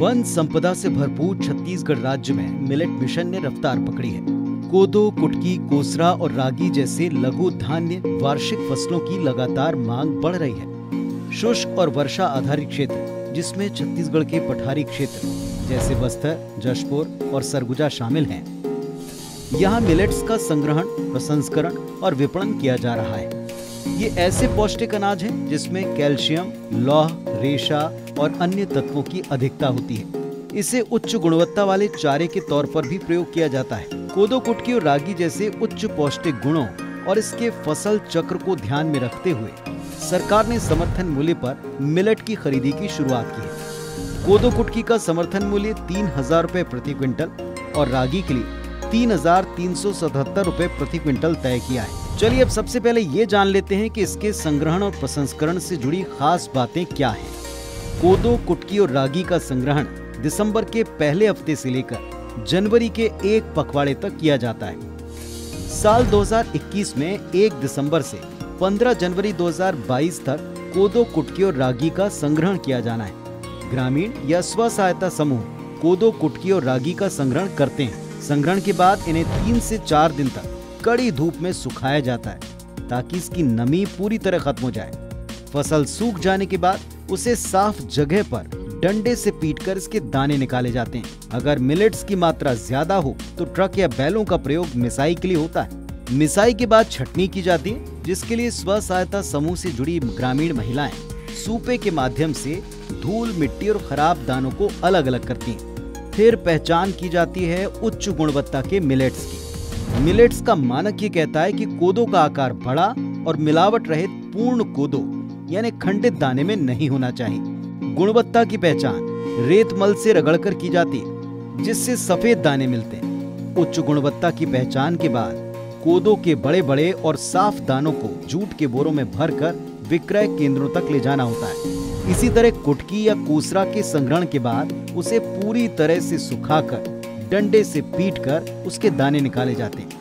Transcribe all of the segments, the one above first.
One संपदा से भरपूर छत्तीसगढ़ राज्य में मिलेट मिशन ने रफ्तार पकड़ी है। कोदो, कुटकी, कोसरा और रागी जैसे लघु धान्य वार्षिक फसलों की लगातार मांग बढ़ रही है। शुष्क और वर्षा आधारित क्षेत्र, जिसमें छत्तीसगढ़ के पठारी क्षेत्र जैसे बस्तर, जशपुर और सरगुजा शामिल हैं, यहाँ मिलेट्स का संग्रहण, प्रसंस्करण और विपणन किया जा रहा है। ये ऐसे पौष्टिक अनाज हैं जिसमें कैल्शियम, लौह, रेशा और अन्य तत्वों की अधिकता होती है। इसे उच्च गुणवत्ता वाले चारे के तौर पर भी प्रयोग किया जाता है। कोदो, कुटकी और रागी जैसे उच्च पौष्टिक गुणों और इसके फसल चक्र को ध्यान में रखते हुए सरकार ने समर्थन मूल्य पर मिलेट की खरीदी की शुरुआत की है। कोदो कुटकी का समर्थन मूल्य 3,000 रुपए प्रति क्विंटल और रागी के लिए 3,377 रुपए प्रति क्विंटल तय किया है। चलिए अब सबसे पहले ये जान लेते हैं कि इसके संग्रहण और प्रसंस्करण से जुड़ी खास बातें क्या हैं। कोदो, कुटकी और रागी का संग्रहण दिसंबर के पहले हफ्ते से लेकर जनवरी के 1 पखवाड़े तक किया जाता है। साल 2021 में 1 दिसंबर से 15 जनवरी 2022 तक कोदो, कुटकी और रागी का संग्रहण किया जाना है। ग्रामीण या स्व सहायता समूह कोदो, कुटकी और रागी का संग्रहण करते हैं। संग्रहण के बाद इन्हें 3 से 4 दिन तक कड़ी धूप में सुखाया जाता है ताकि इसकी नमी पूरी तरह खत्म हो जाए। फसल सूख जाने के बाद उसे साफ जगह पर डंडे से पीटकर इसके दाने निकाले जाते हैं। अगर मिलेट्स की मात्रा ज्यादा हो तो ट्रक या बैलों का प्रयोग मिसाई के लिए होता है। मिसाई के बाद छटनी की जाती है, जिसके लिए स्व सहायता समूह से जुड़ी ग्रामीण महिलाएं सूपे के माध्यम से धूल, मिट्टी और खराब दानों को अलग अलग करती हैं। फिर पहचान की जाती है उच्च गुणवत्ता के मिलेट्स की। मिलेट्स का मानक ये कहता है कि कोदो का आकार बड़ा और मिलावट रहित पूर्ण कोदो यानी खंडित दाने में नहीं होना चाहिए। गुणवत्ता की पहचान रेत मल से रगड़कर की जाती है, जिससे सफेद दाने मिलते हैं। उच्च गुणवत्ता की पहचान के बाद कोदो के बड़े बड़े और साफ दानों को जूट के बोरों में भरकर विक्रय केंद्रों तक ले जाना होता है। इसी तरह कुटकी या कोसरा के संग्रहण के बाद उसे पूरी तरह से सुखाकर डंडे से पीटकर उसके दाने निकाले जाते हैं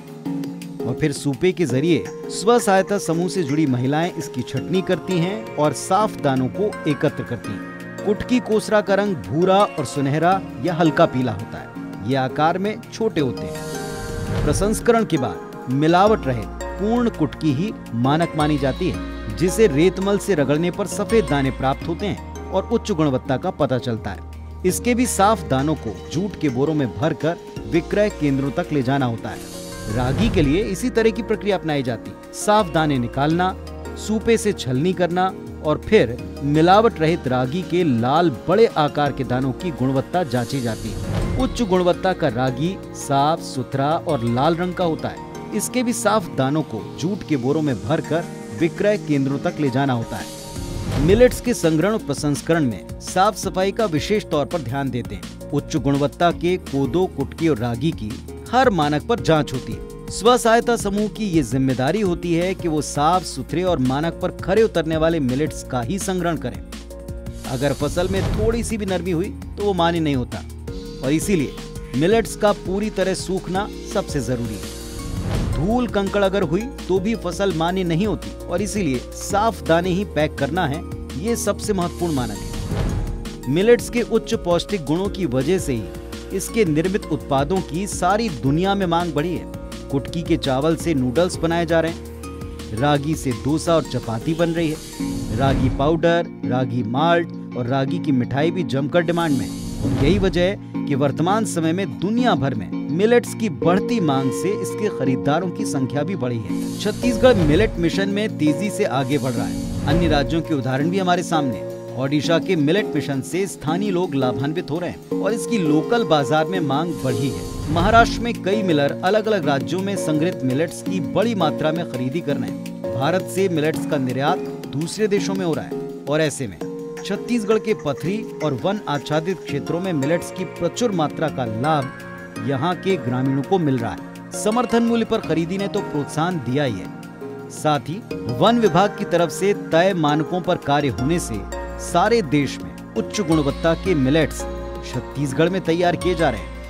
और फिर सूपे के जरिए स्व सहायता समूह से जुड़ी महिलाएं इसकी छटनी करती हैं और साफ दानों को एकत्र करती हैं। कुटकी, कोसरा का रंग भूरा और सुनहरा या हल्का पीला होता है। ये आकार में छोटे होते हैं। प्रसंस्करण के बाद मिलावट रहित पूर्ण कुटकी ही मानक मानी जाती है, जिसे रेतमल से रगड़ने पर सफेद दाने प्राप्त होते हैं और उच्च गुणवत्ता का पता चलता है। इसके भी साफ दानों को जूट के बोरों में भरकर विक्रय केंद्रों तक ले जाना होता है। रागी के लिए इसी तरह की प्रक्रिया अपनाई जाती। साफ दाने निकालना, सूपे से छलनी करना और फिर मिलावट रहित रागी के लाल बड़े आकार के दानों की गुणवत्ता जांची जाती है। उच्च गुणवत्ता का रागी साफ, सुथरा और लाल रंग का होता है। इसके भी साफ दानों को जूट के बोरों में भरकर विक्रय केंद्रों तक ले जाना होता है। मिलेट्स के संग्रहण और प्रसंस्करण में साफ सफाई का विशेष तौर पर ध्यान देते हैं। उच्च गुणवत्ता के कोदो, कुटकी और रागी की हर मानक पर जांच होती है। स्व सहायता समूह की ये जिम्मेदारी होती है कि वो साफ सुथरे और मानक पर खरे उतरने वाले मिलेट्स का ही संग्रहण करें। अगर फसल में थोड़ी सी भी नरमी हुई तो वो मान्य नहीं होता और इसीलिए मिलेट्स का पूरी तरह सूखना सबसे जरूरी है। धूल कंकड़ अगर हुई तो भी फसल मान्य नहीं होती और इसीलिए साफ दाने ही पैक करना है, ये सबसे महत्वपूर्ण मानक है। मिलेट्स के उच्च पौष्टिक गुणों की वजह से ही इसके निर्मित उत्पादों की सारी दुनिया में मांग बढ़ी है। कुटकी के चावल से नूडल्स बनाए जा रहे हैं, रागी से डोसा और चपाती बन रही है, रागी पाउडर, रागी माल्ट और रागी की मिठाई भी जमकर डिमांड में है। और यही वजह है कि वर्तमान समय में दुनिया भर में मिलेट्स की बढ़ती मांग से इसके खरीदारों की संख्या भी बढ़ी है। छत्तीसगढ़ मिलेट मिशन में तेजी से आगे बढ़ रहा है। अन्य राज्यों के उदाहरण भी हमारे सामने। ओडिशा के मिलेट मिशन से स्थानीय लोग लाभान्वित हो रहे हैं और इसकी लोकल बाजार में मांग बढ़ी है। महाराष्ट्र में कई मिलर अलग अलग राज्यों में संग्रहित मिलेट्स की बड़ी मात्रा में खरीदी कर रहे हैं। भारत से मिलेट्स का निर्यात दूसरे देशों में हो रहा है और ऐसे में छत्तीसगढ़ के पथरी और वन आच्छादित क्षेत्रों में मिलेट्स की प्रचुर मात्रा का लाभ यहाँ के ग्रामीणों को मिल रहा है। समर्थन मूल्य पर खरीदी ने तो प्रोत्साहन दिया ही है, साथ ही वन विभाग की तरफ से तय मानकों पर कार्य होने से सारे देश में उच्च गुणवत्ता के मिलेट्स छत्तीसगढ़ में तैयार किए जा रहे हैं।